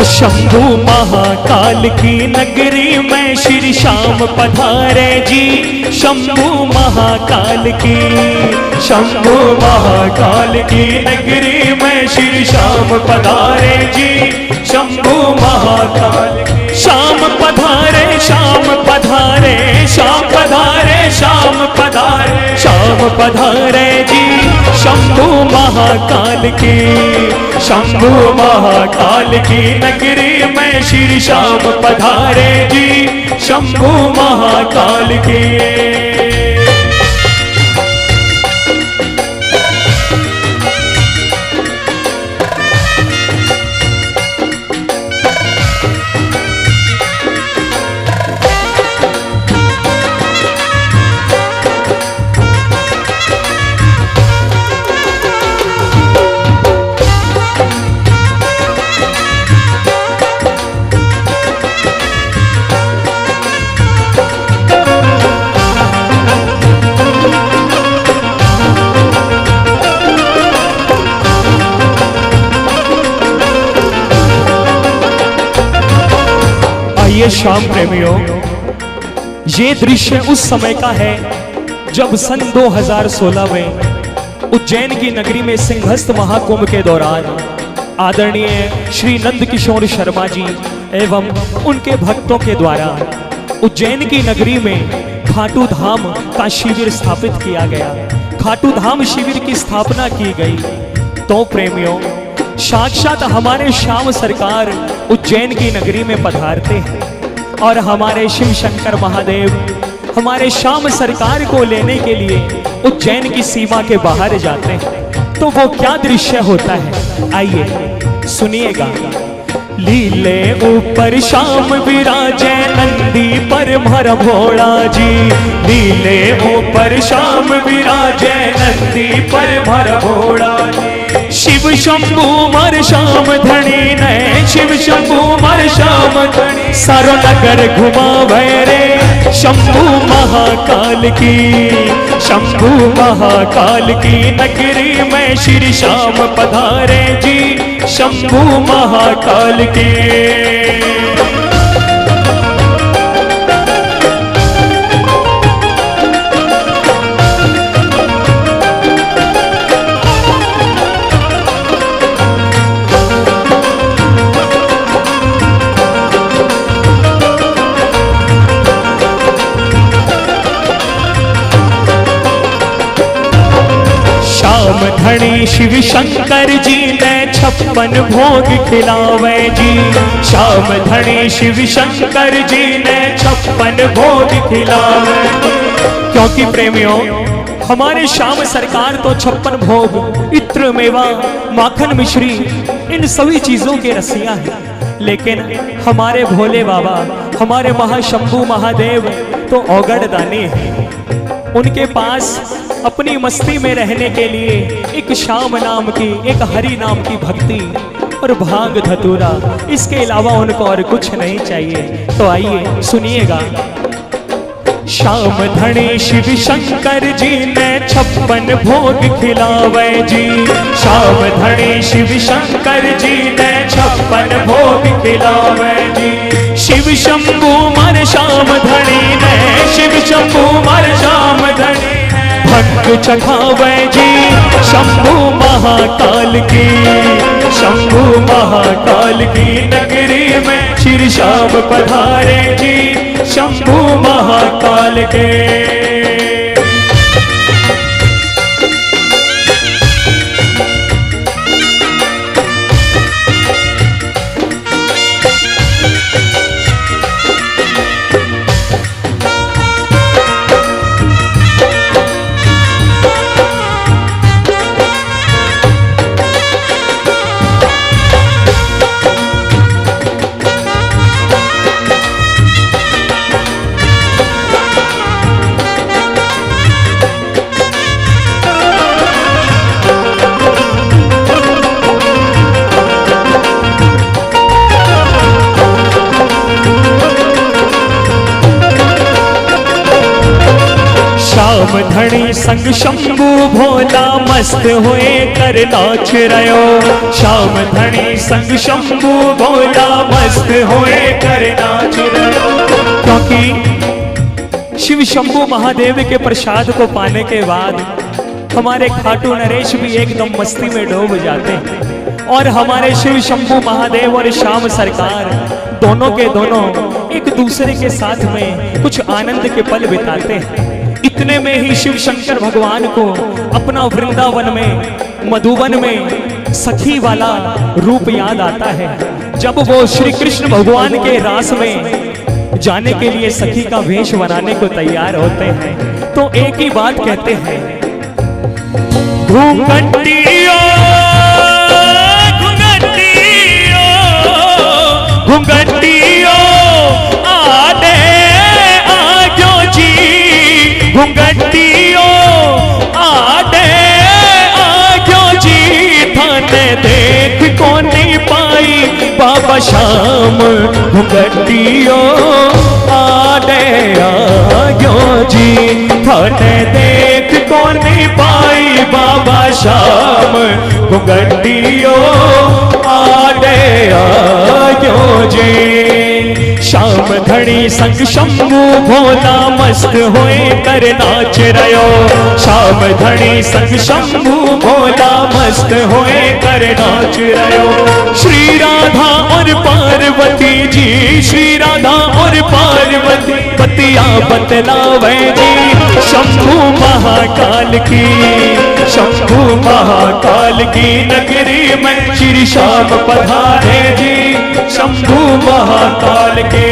शंभू महाकाल की नगरी में श्री श्याम पधारे जी। शंभू महाकाल की, शंभू महाकाल की नगरी में श्री श्याम पधारे जी। शंभू महाकाल की श्याम पधारे, श्याम पधारे, श्याम पधारे, श्याम पधारे, श्याम पधारे जी। शंभू महाकाल की, शंभू महाकाल की नगरी में श्री श्याम पधारे जी। शंभू महाकाल की। ये श्याम प्रेमियों, ये दृश्य उस समय का है जब सन 2016 में उज्जैन की नगरी में सिंहस्थ महाकुंभ के दौरान आदरणीय श्री नंद किशोर शर्मा जी एवं उनके भक्तों के द्वारा उज्जैन की नगरी में खाटू धाम का शिविर स्थापित किया गया। खाटू धाम शिविर की स्थापना की गई। तो प्रेमियों, साक्षात हमारे श्याम सरकार उज्जैन की नगरी में पधारते हैं और हमारे शिव शंकर महादेव हमारे श्याम सरकार को लेने के लिए उज्जैन की सीमा के बाहर जाते हैं। तो वो क्या दृश्य होता है, आइए सुनिएगा। लीले ऊपर श्याम विराजे नंदी पर भर भोला जी। लीले ऊपर श्याम विराजे नंदी पर भर भोला जी। शिव शंभू मर श्याम धनी ने, शिव शंभू मर श्याम धनी सारो नगर घुमावे रे। शंभू महाकाल की, शंभू महाकाल की नगरी में श्री श्याम पधारे जी। शंभू महाकाल की। धनी शिव शंकर जी ने 56 भोग खिलावे जी। श्याम धनी शिव शंकर जी ने 56 भोग खिलावे। क्योंकि प्रेमियों, हमारे श्याम सरकार तो 56 भोग, इत्र मेवा, माखन मिश्री, इन सभी चीजों के रसिया हैं। लेकिन हमारे भोले बाबा, हमारे महाशंभू महादेव तो औगड़ दानी है। उनके पास अपनी मस्ती में रहने के लिए एक श्याम नाम की, एक हरि नाम की भक्ति और भांग धतूरा, इसके अलावा उनको और कुछ नहीं चाहिए। तो आइए सुनिएगा। श्याम धनी शिव शंकर जी ने 56 भोग खिलावे जी। श्याम धनी शिव शंकर जी ने 56 भोग खिलावे जी। शिव शंभू मर श्याम धनी ने, शिव शंभू मर श्याम धनी भक्त चखावे जी। शंभू महाकाल की, शंभू महाकाल की नगरी में श्री श्याम पधारे जी। शंभू महाकाल के। संग शंभू भोला मस्त हुए कर नाच रयो। श्याम धनी संग शंभू भोला मस्त हुए कर नाच रयो। क्योंकि शिव शंभू महादेव के प्रसाद को पाने के बाद हमारे खाटू नरेश भी एकदम मस्ती में डूब जाते हैं और हमारे शिव शंभू महादेव और श्याम सरकार दोनों के दोनों एक दूसरे के साथ में कुछ आनंद के पल बिताते हैं। इतने में ही शिव शंकर भगवान को अपना वृंदावन में मधुवन में सखी वाला रूप याद आता है। जब वो श्री कृष्ण भगवान के रास में जाने के लिए सखी का वेश बनाने को तैयार होते हैं तो एक ही बात कहते हैं, घूंघटियो घूंघटियो घूंघटियो आडे आजो जी, घूंघटियो आडे आजो जी, थाने देख को नहीं पाई बाबा श्याम। घूंघटियो आडे आजो जी, थाने देख को नहीं पाई बाबा श्याम। घूंघटियो आडे आयो जी, श्याम धनी संग शंभू भोला मस्त होए कर नाच रयो। श्याम धनी संग शंभू भोला मस्त होए कर नाच रयो। श्री राधा और पार्वती जी, श्री राधा और पार्वती बतिया बतलावे जी शंभू महाकाल की। शंभू महाकाल की नगरी में श्री श्याम पधारे जी शंभू महाकाल के।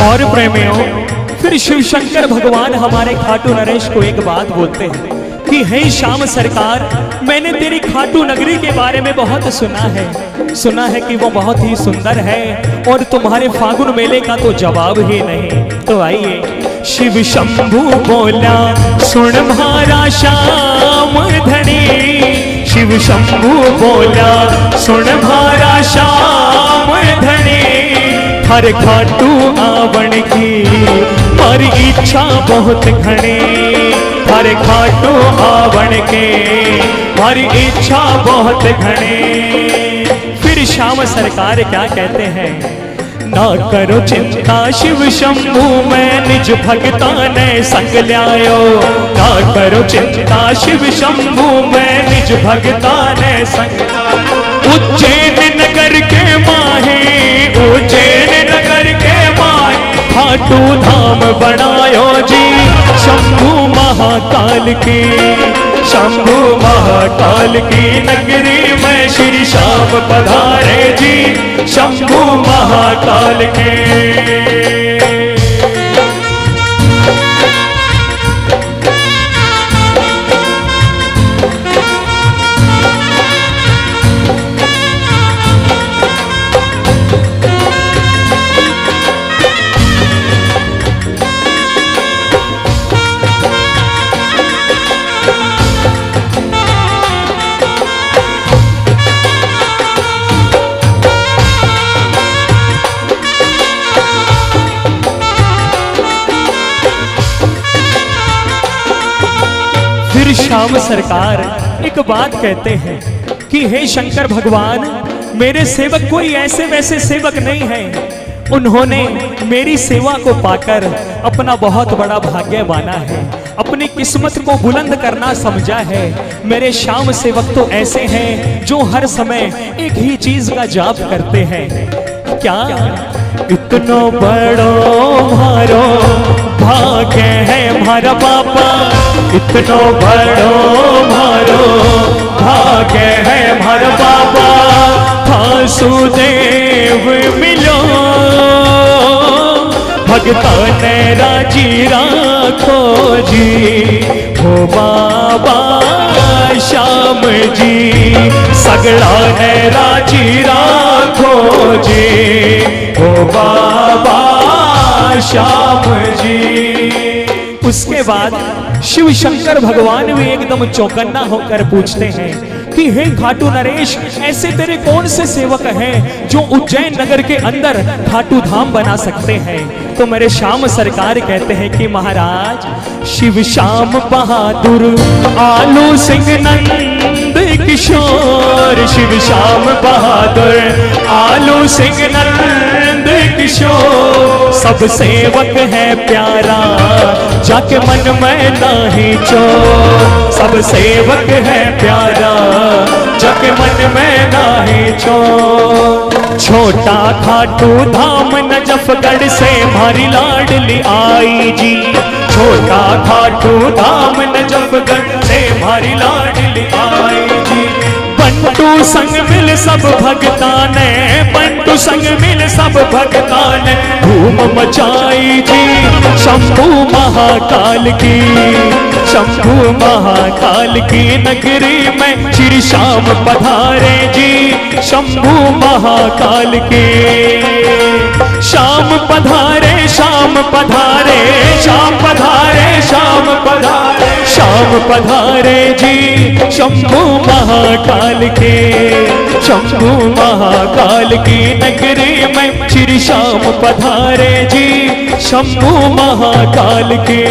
और प्रेमियों, फिर शिव शंकर भगवान हमारे खाटू नरेश को एक बात बोलते हैं कि हे श्याम सरकार, मैंने तेरी खाटू नगरी के बारे में बहुत सुना है कि वो बहुत ही सुंदर है और तुम्हारे फागुन मेले का तो जवाब ही नहीं। तो आइए शिव शंभू बोला सुन भारा श्याम धनी। शिव शंभू बोला सुन भारा श्याम धनी, हर खाटू आवण की मारी इच्छा बहुत घनी। हर खाटू आवण के मारी इच्छा बहुत घनी। फिर श्याम सरकार क्या कहते हैं, ना करो चिंता शिव शंभू मैं निज भक्ता ने संग ल्यायो। ना करो चिंता शिव शंभू मैं निज भक्ता ने संग ल्यायो। उज्जैन नगर के माहे, उज्जैन नगर के माहे खाटू धाम बनायो जी शंभू महाकाल की। शंभू महाकाल की नगरी में श्री श्याम पधारे जी शंभू महाकाल के। श्याम सरकार एक बात कहते हैं कि हे शंकर भगवान, मेरे सेवक कोई ऐसे वैसे सेवक नहीं है। उन्होंने मेरी सेवा को पाकर अपना बहुत बड़ा भाग्य माना है, अपनी किस्मत को बुलंद करना समझा है। मेरे श्याम सेवक तो ऐसे हैं जो हर समय एक ही चीज का जाप करते हैं क्या इतनो बड़ो मारो भाग्य है मारा बाबा, इतनो बड़ो मारो भाग्य है मारा बाबा, वासुदेव मिलो भगता ने राजी राखो जी, हो बाबा श्याम जी सगड़ा ने राजी राखो जी, हो बाबा श्याम जी। उसके बाद शिव शंकर भगवान भी एकदम चौकन्ना होकर पूछते हैं कि हे खाटू नरेश, ऐसे तेरे कौन से सेवक हैं जो उज्जैन नगर के अंदर खाटू धाम बना सकते हैं? तो मेरे श्याम सरकार कहते हैं कि महाराज शिव श्याम बहादुर आलू सिंह नंद किशोर, शिव श्याम बहादुर आलू सिंह नंद किशोर, सब सेवक है प्यारा जाके मन में नहीं चोर, सब सेवक है प्यारा जाके मन में नहीं चोर। छोटा खाटू धाम नजफगढ़ से मारी लाडली आई जी, छोटा खाटू धाम नजफगढ़ से मारी लाडली आई जी, बंटू संग मिल सब भगता ने, बंटू संग मिल सब भगता ने धूम मचाई जी, शंभू महाकाल की, शंभू महाकाल की नगरी में श्री श्याम पधारे जी, शंभू महाकाल के श्याम पधारे, श्याम पधारे, श्याम पधारे, श्याम पधारे, श्याम पधारे जी, शंभू महाकाल के, शंभू महाकाल की नगरी में श्री श्याम पधारे जी, शंभू महाकाल के।